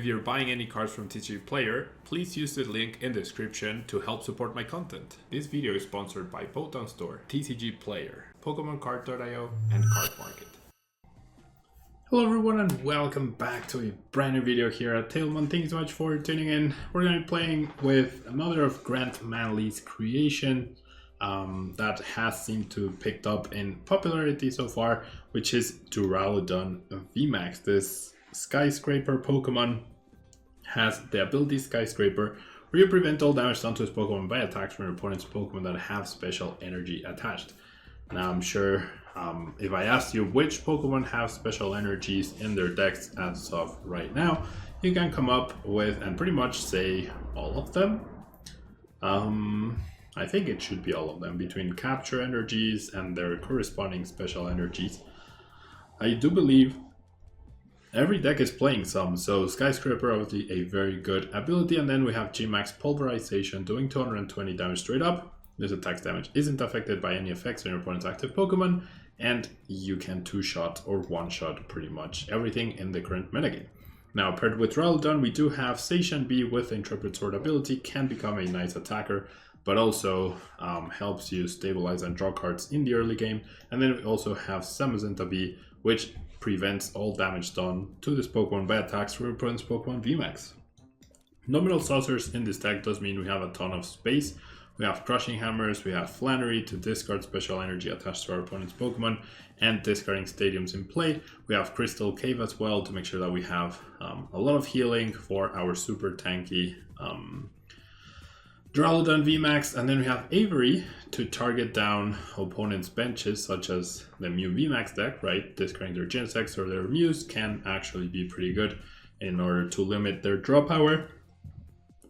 you're buying any cards from TCG Player, please use the link in the description to help support my content. This video is sponsored by Pokemon Store, TCG Player, PokemonCard.io, and Card Market. Hello everyone and welcome back to a brand new video here at Tailmon. Thank you so much for tuning in. We're going to be playing with another of Grant Manley's creation that has seemed to have picked up in popularity so far, which is DURALUDON VMAX. This skyscraper Pokemon has the ability Skyscraper, where you prevent all damage done to his Pokemon by attacks from your opponent's Pokemon that have special energy attached. Now I'm sure if I asked you which Pokemon have special energies in their decks as of right now, you can come up with and pretty much say all of them. I think it should be all of them between capture energies and their corresponding special energies. I do believe every deck is playing some, so Skyscraper obviously a very good ability, and then we have G-Max Pulverization doing 220 damage straight up. This attack's damage isn't affected by any effects on your opponent's active Pokemon, and you can two-shot or one-shot pretty much everything in the current metagame. Now, paired with DURALUDON, we do have Station B with Intrepid Sword ability, can become a nice attacker, but also helps you stabilize and draw cards in the early game. And then we also have Zamazenta B, which prevents all damage done to this Pokemon by attacks from your opponent's Pokemon VMAX. Nominal Saucers in this deck does mean we have a ton of space. We have Crushing Hammers, we have Flannery to discard special energy attached to our opponent's Pokemon, and discarding Stadiums in play. We have Crystal Cave as well to make sure that we have a lot of healing for our super tanky DURALUDON VMAX, and then we have Avery to target down opponents' benches, such as the Mew VMAX deck, right? Discarding their Genesects or their Mews can actually be pretty good in order to limit their draw power,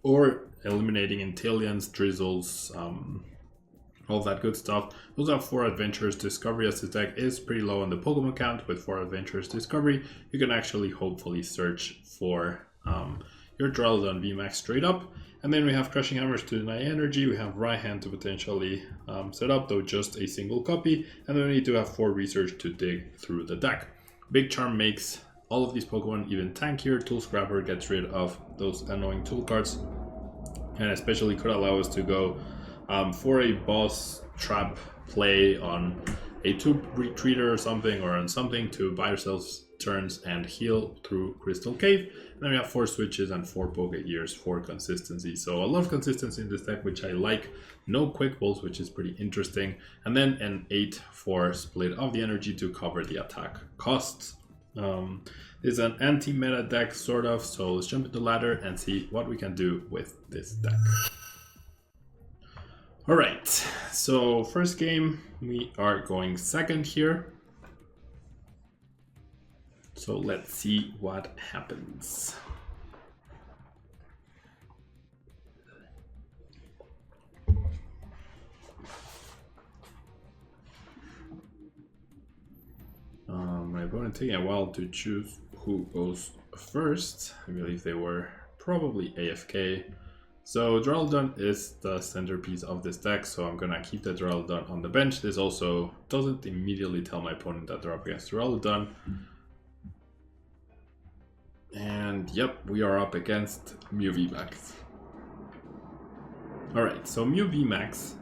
or eliminating Inteleons, Drizzles, all that good stuff. We also have 4 Adventurers Discovery, as this deck is pretty low on the Pokemon count. With 4 Adventurers Discovery, you can actually hopefully search for your DURALUDON VMAX straight up. And then we have Crushing Hammers to deny energy, we have Raihan to potentially set up, though just a single copy, and then we need to have 4 Research to dig through the deck. Big Charm makes all of these Pokemon even tankier. Tool Scrapper gets rid of those annoying tool cards, and especially could allow us to go for a boss trap play on a Tube Retreater or something, or on something to buy ourselves turns and heal through Crystal Cave. And then we have 4 switches and 4 Poke Ears for consistency. So a lot of consistency in this deck, which I like. No Quick Balls, which is pretty interesting. And then an 8 for split of the energy to cover the attack costs. It's an anti-meta deck, sort of, so let's jump into the ladder and see what we can do with this deck. Alright, so first game, we are going second here. So let's see what happens. My opponent taking a while to choose who goes first. I believe they were probably AFK. So DURALUDON is the centerpiece of this deck, so I'm gonna keep the DURALUDON on the bench. This also doesn't immediately tell my opponent that they're up against DURALUDON. And yep, we are up against Mew VMAX. Alright, so Mew VMAX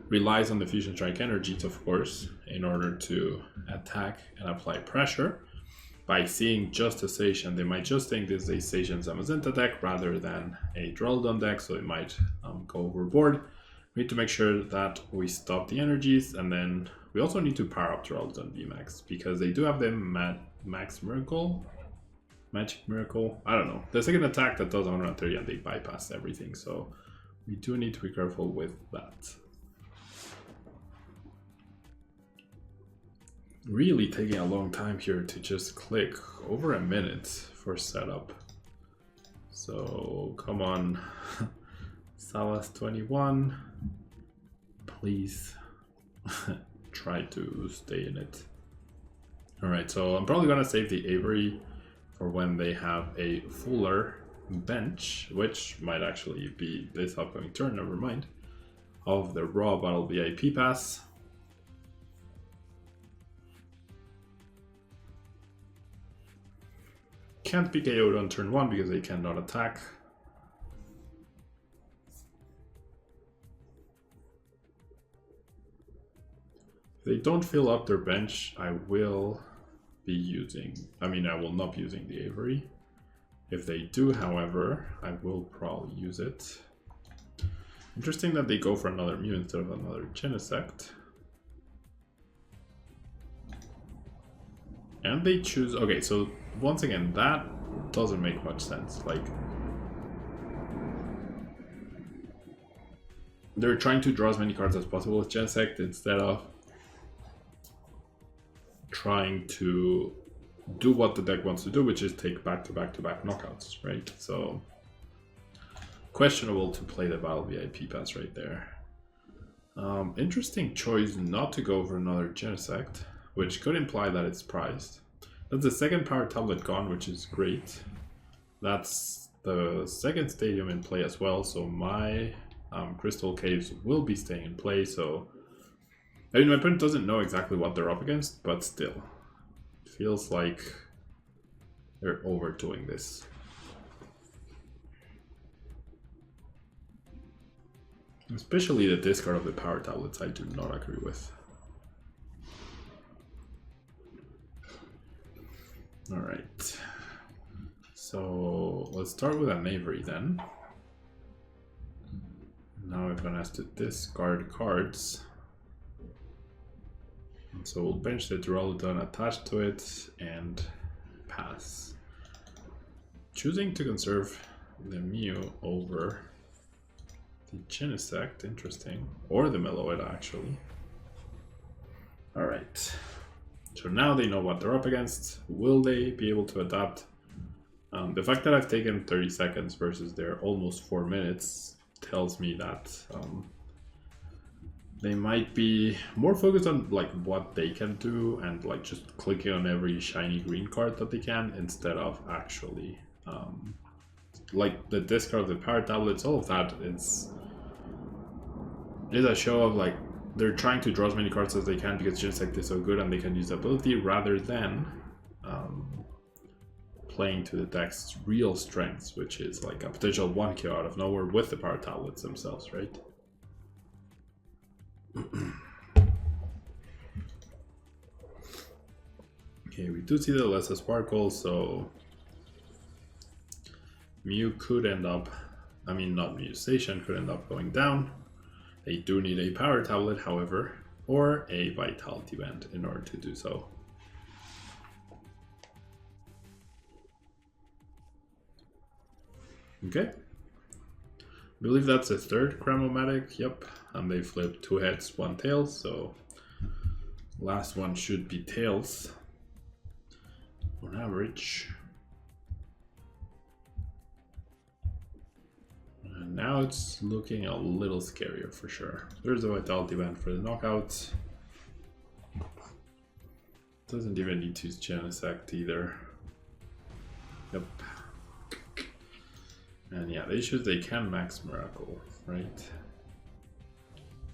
relies on the Fusion Strike energies, of course, in order to attack and apply pressure. By seeing just a Station, they might just think this is a Station Zamazenta deck rather than a DURALUDON deck, so they might go overboard. We need to make sure that we stop the energies, and then we also need to power up DURALUDON VMAX, because they do have the Magic Miracle, I don't know. The second attack that does 130 and they bypass everything, so we do need to be careful with that. Really taking a long time here to just click, over a minute for setup. So come on, Salas 21, please try to stay in it. Alright, so I'm probably gonna save the Avery for when they have a fuller bench, which might actually be this upcoming turn, never mind, of the Raw Battle VIP pass. can't be KO'd on turn 1 because they cannot attack. If they don't fill up their bench, I will be using, I will not be using the Avery. If they do, however, I will probably use it. Interesting that they go for another Mew instead of another Genesect. And they choose, okay, so once again, that doesn't make much sense. Like, they're trying to draw as many cards as possible with Genesect instead of trying to do what the deck wants to do, which is take back-to-back-to-back knockouts, right? So, questionable to play the Battle VIP pass right there. Interesting choice not to go for another Genesect, which could imply that it's priced. That's the second power tablet gone, which is great. That's the second stadium in play as well, so my Crystal Caves will be staying in play, so my opponent doesn't know exactly what they're up against, but still. It feels like they're overdoing this. Especially the discard of the power tablets, I do not agree with. Alright. So let's start with an Avery then. Now everyone has to discard cards. And so we'll bench the Duraludon attached to it and pass. Choosing to conserve the Mew over the Genesect, interesting. Or the Meloetta, actually. Alright. So now they know what they're up against. Will they be able to adapt? The fact that I've taken 30 seconds versus their almost 4 minutes tells me that they might be more focused on like what they can do and like just clicking on every shiny green card that they can instead of actually like the discard of the power tablets. All of that is a show of like they're trying to draw as many cards as they can because Genesect is so good and they can use the ability rather than playing to the deck's real strengths, which is like a potential 1K out of nowhere with the power tablets themselves, right? Okay, we do see the Lesser Sparkle, so Mew could end up, not Mew Station could end up going down. They do need a power tablet, however, or a Vitality Band in order to do so. Okay. I believe that's the third Cramomatic, yep. And they flipped 2 heads, 1 tails, so last one should be tails on average. And now it's looking a little scarier for sure. There's a Vitality Band for the knockouts. Doesn't even need to use Genesect either. Yep. And yeah, the issue is they can max Miracle, right?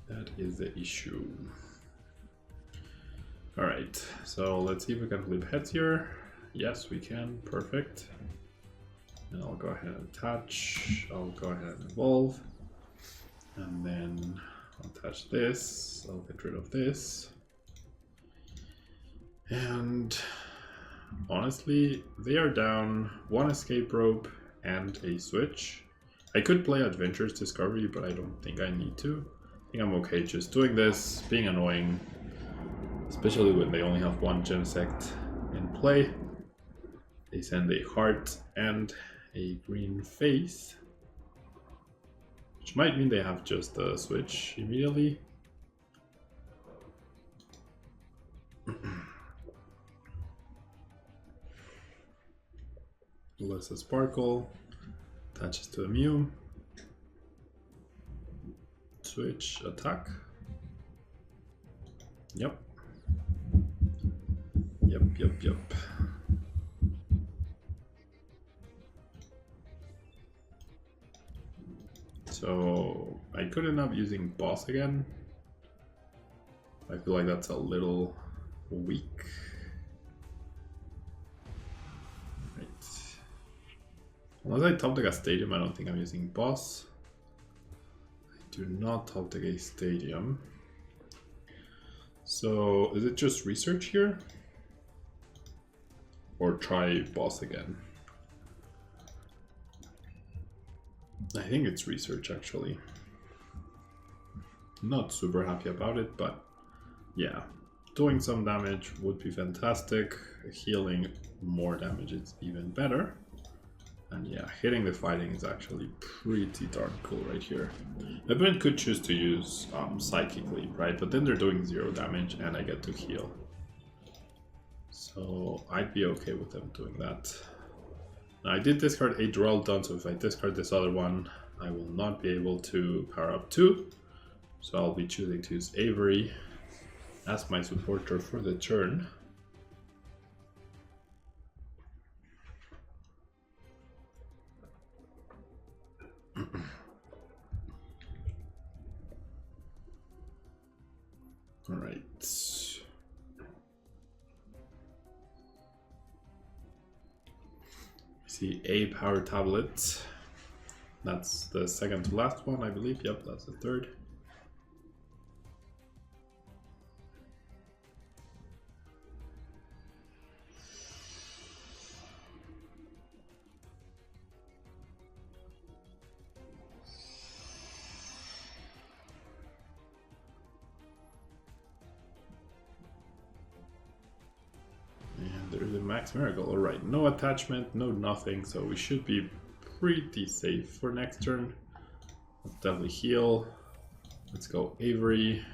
That is the issue. Alright, so let's see if we can flip heads here. Yes, we can. Perfect. And I'll go ahead and attach. I'll go ahead and evolve. And then I'll attach this. I'll get rid of this. And honestly, they are down 1 escape rope and a switch. I could play Adventurous Discovery, but I don't think I need to. I think I'm okay just doing this, being annoying, especially when they only have 1 Genesect in play. They send a heart and a green face, which might mean they have just a switch immediately. Lesser Sparkle, attaches to a Mew, switch, attack. Yep. So I could end up using boss again. I feel like that's a little weak. Right. Unless I top deck a stadium, I don't think I'm using boss. I do not top deck a stadium. So is it just research here? Or try boss again? I think it's research actually. Not super happy about it, but yeah. Doing some damage would be fantastic. Healing more damage is even better. And yeah, hitting the fighting is actually pretty darn cool right here. My opponent could choose to use Psychic Leap, right? But then they're doing 0 damage and I get to heal. So I'd be okay with them doing that. Now I did discard a Duraludon, so if I discard this other one, I will not be able to power up 2. So I'll be choosing to use Avery as my supporter for the turn. All right. See a power tablet. That's the second to last one, I believe. Yep, that's the third. There's a Max Miracle. Alright, no attachment, no nothing, so we should be pretty safe for next turn. Let's definitely heal. Let's go Avery.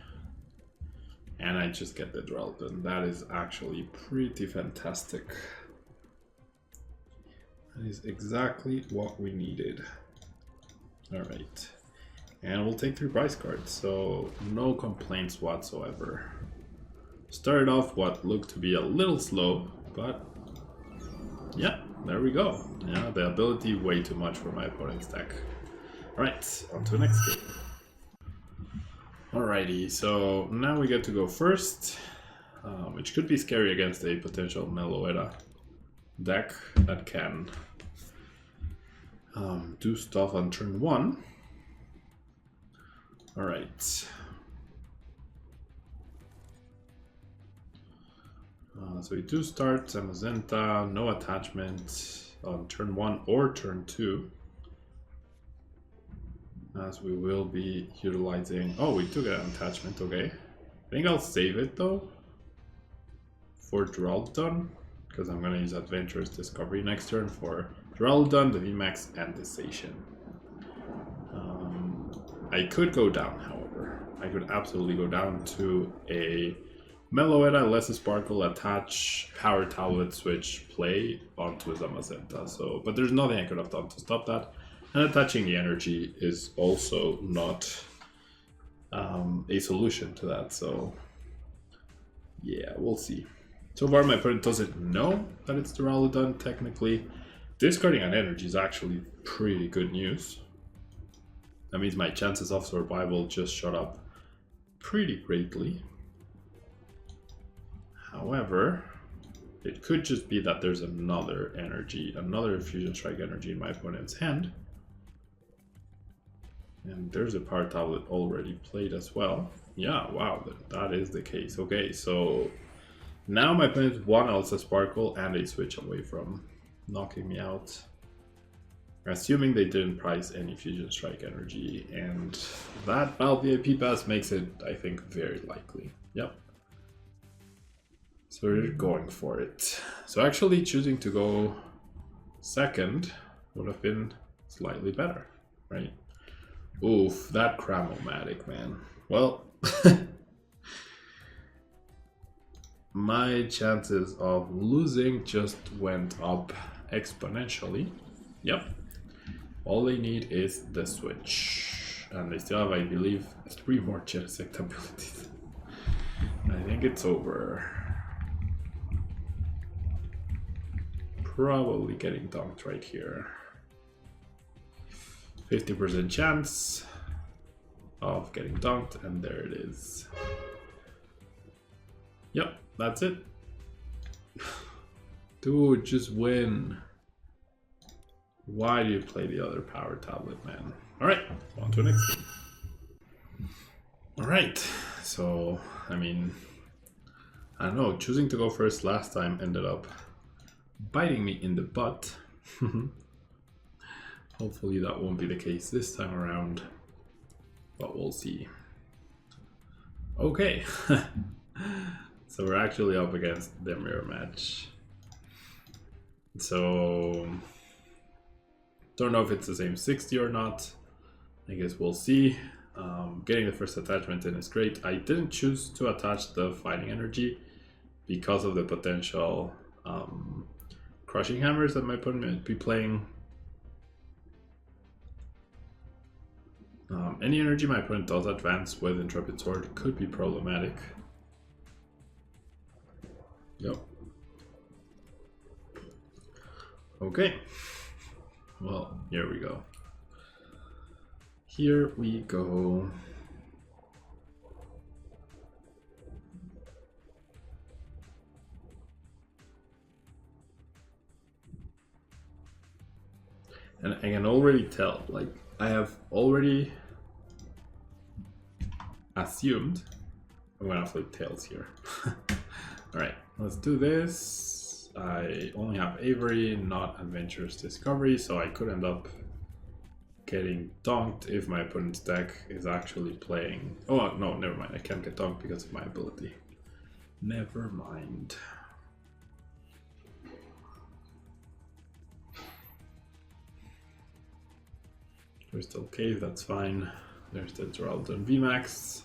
And I just get the Duraludon. That is actually pretty fantastic. That is exactly what we needed. Alright. And we'll take 3 prize cards, so no complaints whatsoever. Started off what looked to be a little slow, but yeah, there we go. Yeah, the ability way too much for my opponent's deck. Alright, on to the next game. Alrighty, so now we get to go first, which could be scary against a potential Meloetta deck that can do stuff on turn 1. Alright. So we do start Zamazenta, no attachment on turn 1 or turn 2. As we will be utilizing... Oh, we took an attachment, okay. I think I'll save it though for Duraludon, because I'm going to use Adventurous Discovery next turn for Duraludon, the VMAX, and the Station. I could go down, however. I could absolutely go down to a Meloetta, Lesser Sparkle, attach, power tablet, switch, play onto a Zamazenta. So, but there's nothing I could have done to stop that. And attaching the energy is also not a solution to that. So, yeah, we'll see. So far, my opponent doesn't know that it's Duraludon, technically. Discarding an energy is actually pretty good news. That means my chances of survival just shot up pretty greatly. However, it could just be that there's another energy, another Fusion Strike energy in my opponent's hand. And there's a power tablet already played as well. Yeah, wow, that is the case. Okay, so now my opponent's one Elsa Sparkle and a switch away from knocking me out. Assuming they didn't price any Fusion Strike energy, and that Valve VIP pass makes it, I think, very likely. Yep. So we're going for it. So actually choosing to go second would have been slightly better, right? Oof, that Cramomatic, man. Well, my chances of losing just went up exponentially. Yep. All they need is the switch. And they still have, I believe, 3 more Genesect abilities. I think it's over. Probably getting dunked right here. 50% chance of getting dunked, and there it is. Yep, that's it. Dude, just win. Why do you play the other power tablet, man? Alright, on to the next game. Alright, so, I mean, I don't know, choosing to go first last time ended up biting me in the butt. Hopefully that won't be the case this time around, but we'll see. Okay, so we're actually up against the mirror match. So, don't know if it's the same 60 or not. I guess we'll see. Getting the first attachment in is great. I didn't choose to attach the fighting energy because of the potential crushing hammers that my opponent might be playing. Any energy my opponent does advance with Intrepid Sword could be problematic. Yep. Okay. Well, here we go. Here we go. And I can already tell, like, I have already assumed I'm gonna flip tails here. Alright, let's do this. I only have Avery, not Adventurous Discovery, so I could end up getting donked if my opponent's deck is actually playing. Oh no, never mind, I can't get donked because of my ability. Never mind. Crystal Cave, that's fine. There's the DURALUDON VMAX.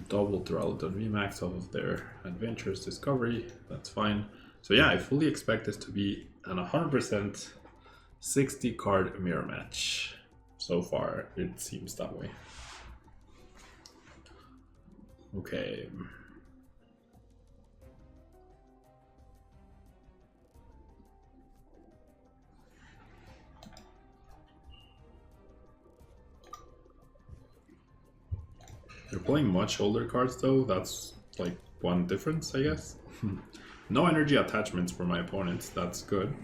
Double DURALUDON VMAX off of their Adventurous Discovery, that's fine. So yeah, I fully expect this to be an 100% 60 card mirror match. So far, it seems that way. Okay. They're playing much older cards though, that's like one difference, I guess. No energy attachments for my opponents, that's good.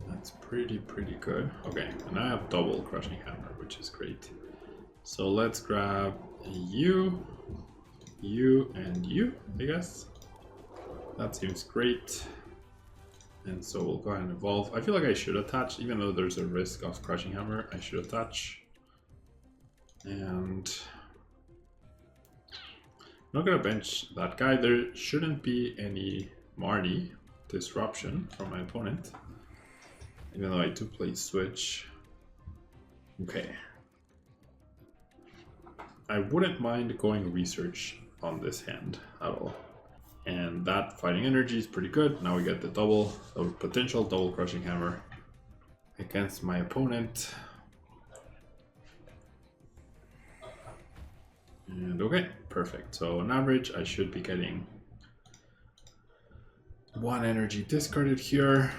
That's pretty good. Okay, and I have double Crushing Hammer, which is great. So let's grab you, and you, I guess. That seems great. And so we'll go ahead and evolve. I feel like I should attach, even though there's a risk of Crushing Hammer, I should attach. And I'm not gonna bench that guy. There shouldn't be any Marnie disruption from my opponent, even though I do play switch. Okay. I wouldn't mind going research on this hand at all. And that fighting energy is pretty good. Now we get the double, the potential double Crushing Hammer against my opponent. And okay, perfect. So on average, I should be getting one energy discarded here.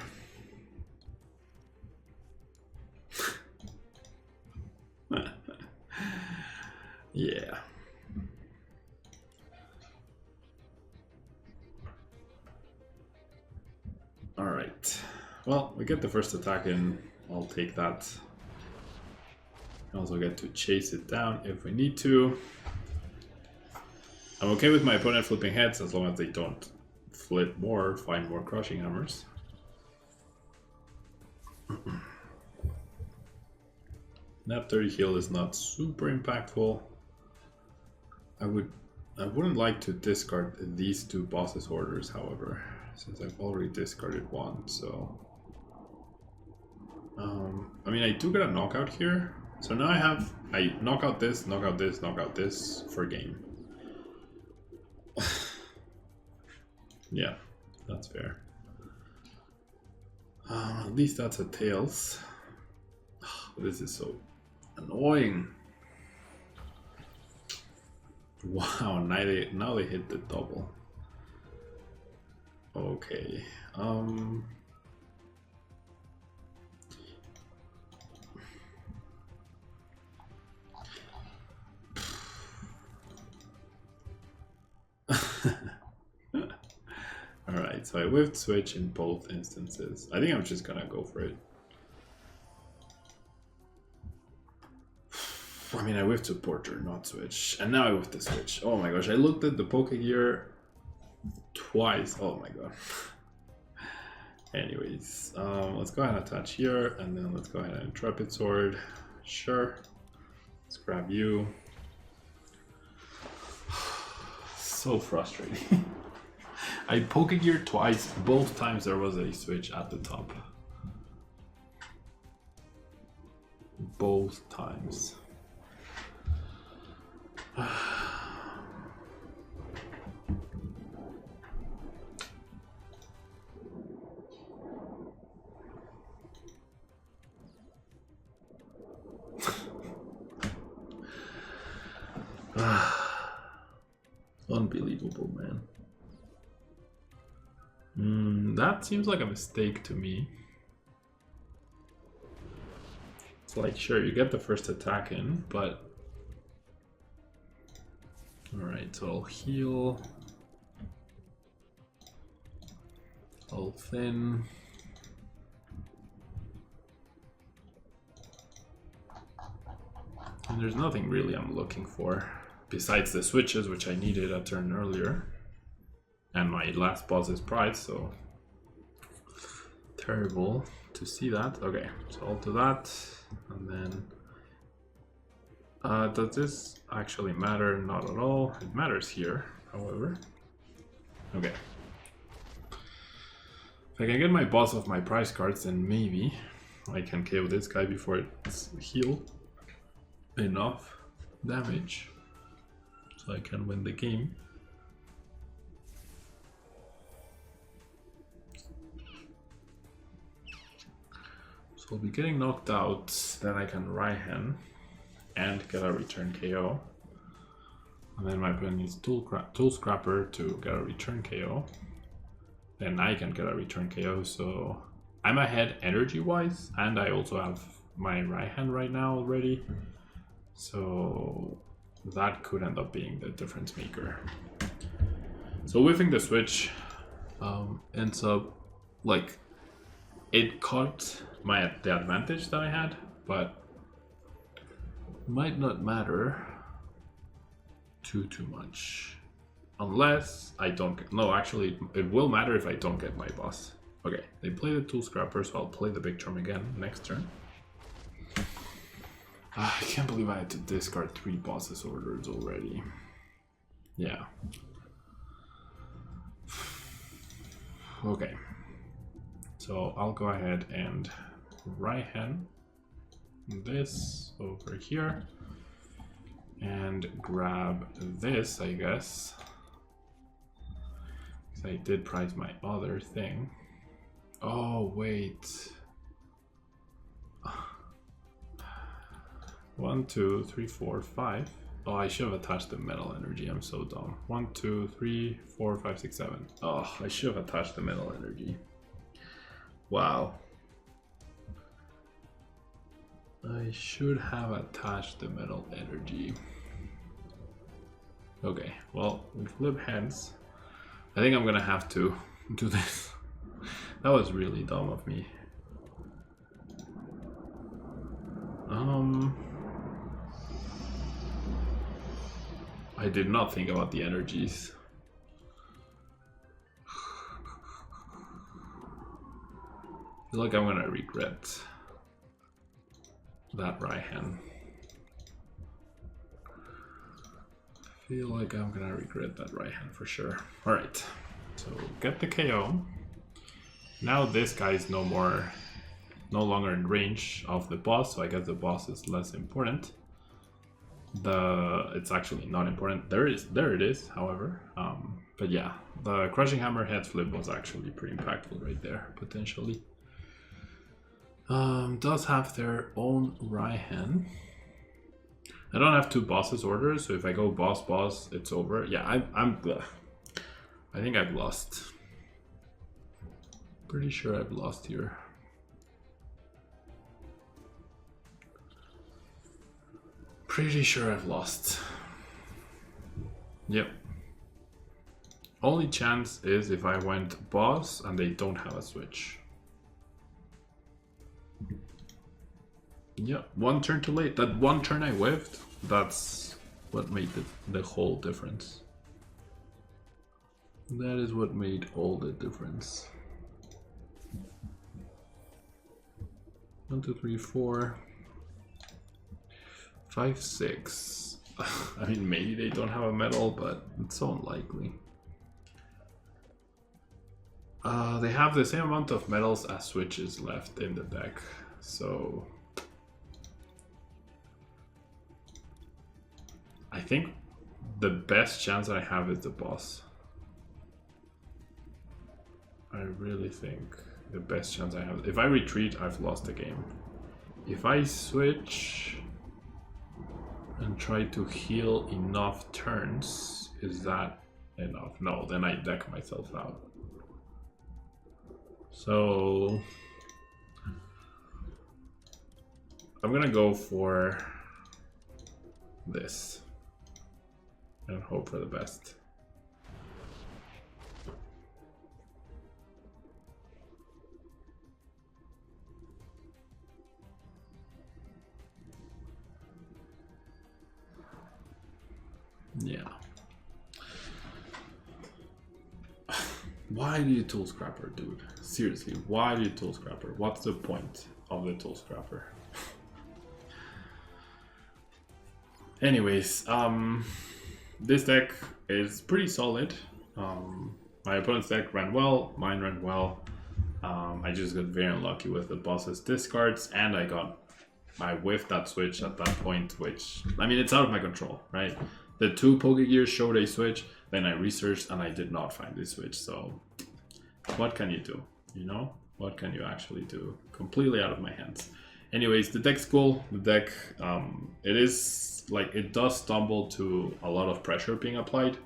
Yeah. All right. Well, we get the first attack in. I'll take that. I also get to chase it down if we need to. I'm okay with my opponent flipping heads as long as they don't flip more, find more Crushing Hammers. Nap 30 heal is not super impactful. I wouldn't like to discard these two bosses orders, however, since I've already discarded one, so I mean, I do get a knockout here. So now I knock out this, knock out this, knock out this for game. Yeah, that's fair. At least that's a tails. This is so annoying. Wow, now they hit the double. Okay. Alright, So I whiffed switch in both instances. I think I'm just gonna go for it. I mean, I whiffed supporter, not switch. And now I whiffed the switch. Oh my gosh, I looked at the Pokegear twice. Oh my god. Anyways, let's go ahead and attach here, and then let's go ahead and Intrepid Sword. Sure. Let's grab you. So frustrating. I Pokegear twice. Both times there was a switch at the top. Both times. Unbelievable, man. That seems like a mistake to me. It's like, sure, you get the first attack in, but... Alright, so I'll heal. I'll thin. And there's nothing really I'm looking for. Besides the switches, which I needed a turn earlier. And my last boss's prize, so... Terrible to see that. Okay, so I'll do that. And then... does this actually matter? Not at all. It matters here, however. Okay. If I can get my boss off my prize cards, then maybe I can KO this guy before it's healed enough damage. So I can win the game. So I'll be getting knocked out, then I can Raihan and get a return KO. And then my opponent needs Tool Scrapper to get a return KO. Then I can get a return KO, so I'm ahead energy wise, and I also have my Raihan right now already. So that could end up being the difference maker. So whiffing the switch ends up like it caught the advantage that I had, but might not matter too much unless I don't get, no, actually it will matter if I don't get my boss. Okay, they play the Tool Scrapper, so I'll play the Big Charm again next turn. I can't believe I had to discard 3 bosses orders already. Yeah. Okay. So I'll go ahead and Raihan this over here and grab this, I guess. Because I did prize my other thing. Oh, wait. 1, 2, 3, 4, 5. Oh, I should have attached the metal energy. I'm so dumb. 1, 2, 3, 4, 5, 6, 7. Oh, I should have attached the metal energy. Wow. I should have attached the metal energy. Okay, well, we flip hands. I think I'm gonna have to do this. That was really dumb of me. I did not think about the energies. I feel like I'm gonna regret that Raihan. I feel like I'm gonna regret that Raihan for sure. Alright, so get the KO. Now this guy is no longer in range of the boss, so I guess the boss is less important. It's actually not important. There it is, however. But yeah, the Crushing Hammer head flip was actually pretty impactful right there, potentially. Does have their own Raihan. I don't have 2 bosses orders, so if I go boss, it's over. Yeah, I think I've lost. Pretty sure I've lost here. Pretty sure I've lost. Yep. Only chance is if I went boss and they don't have a switch. Yeah, one turn too late. That one turn I whiffed, that's what made the whole difference. That is what made all the difference. 1, 2, 3, 4, 5, 6. I mean, maybe they don't have a medal, but it's so unlikely. They have the same amount of medals as switches left in the deck, so I think the best chance I have is the boss. I really think the best chance I have. If I retreat, I've lost the game. If I switch and try to heal enough turns, is that enough? No, then I deck myself out. So I'm gonna go for this and hope for the best. Yeah. Why do you tool scrapper, dude? Seriously, why do you tool scrapper? What's the point of the tool scrapper? Anyways, this deck is pretty solid. My opponent's deck ran well, mine ran well. I just got very unlucky with the boss's discards, and I whiffed that switch at that point, which, I mean, it's out of my control, right? The 2 Pokegears showed a switch, then I researched and I did not find this switch, so what can you do, you know? What can you actually do? Completely out of my hands. Anyways, the deck's cool. The deck, it is, like, it does stumble to a lot of pressure being applied.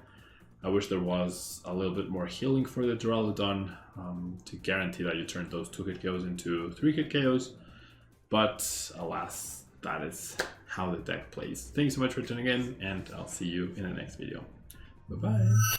I wish there was a little bit more healing for the Duraludon to guarantee that you turn those 2-hit KOs into 3-hit KOs, but alas, that is how the deck plays. Thanks so much for tuning in, and I'll see you in the next video. Bye-bye.